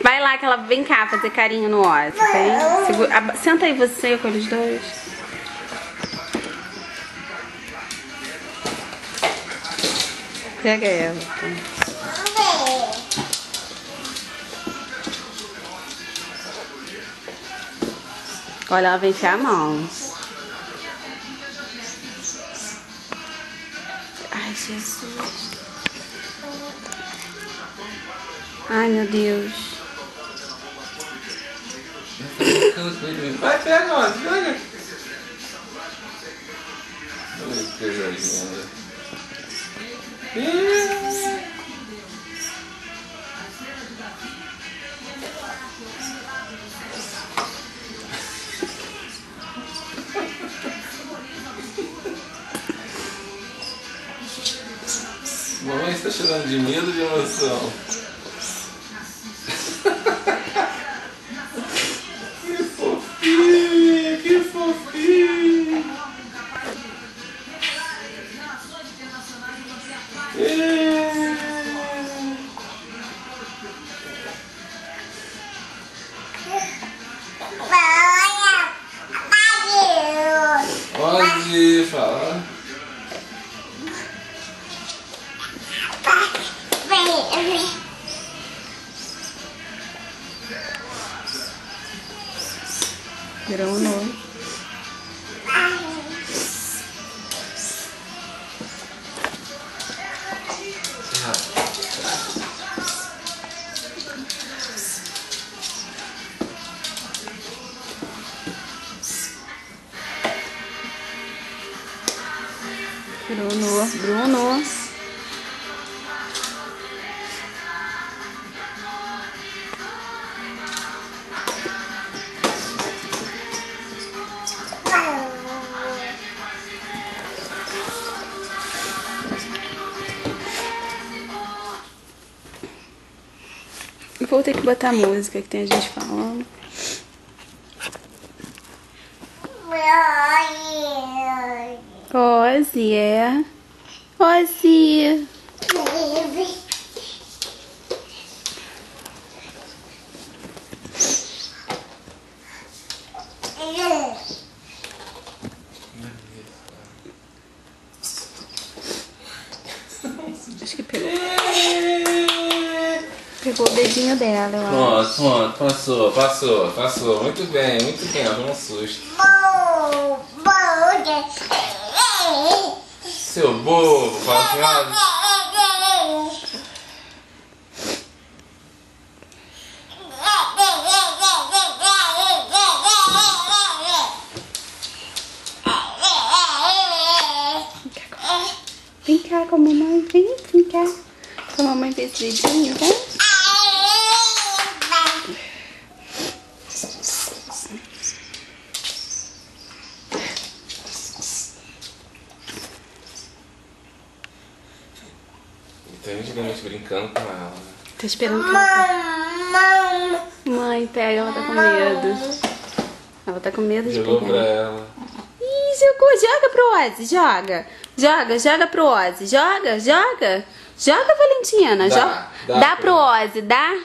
Vai lá que ela vem cá fazer carinho no Ozzy, tá? Senta aí você com eles dois. Pega ela. Olha, ela vem enfiar a mão. Ai, Jesus. Ai, meu Deus. Vai, pega, ó, pega. Olha que coisa linda. Mamãe está chorando de medo ou de emoção? Que fofinho, que fofinho. Pode falar. Virou um novo. Bruno. Vou ter que botar música que tem a gente falando. Ozzy, é. Ozzy. Acho que pegou. Pegou o dedinho dela, eu acho. Pronto, passou. Muito bem, foi um susto. Seu bobo, fala. Vem cá com a mamãe, vem cá. Com a mamãe fez esse dedinho, tá? Tem gente brincando com ela. Tô esperando que ela... Mãe, pega, ela tá com medo. Ela tá com medo de pegar. Jogou pra ela. Ih, jogou, joga pro Ozzy, joga pro Ozzy, joga, Valentina, dá pro Ozzy, dá,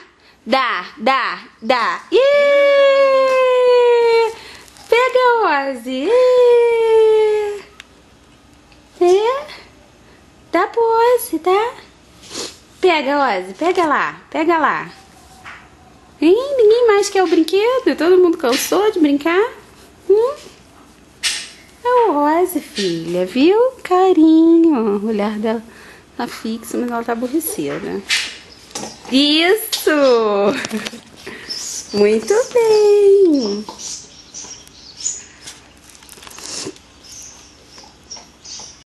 pega Ozzy, dá pro Ozzy, tá? Pega Ozzy, pega lá, ninguém mais quer o brinquedo, todo mundo cansou de brincar, É o Ozzy, filha, viu? Carinho. O olhar dela tá fixo, mas ela tá aborrecida. Isso! Muito bem!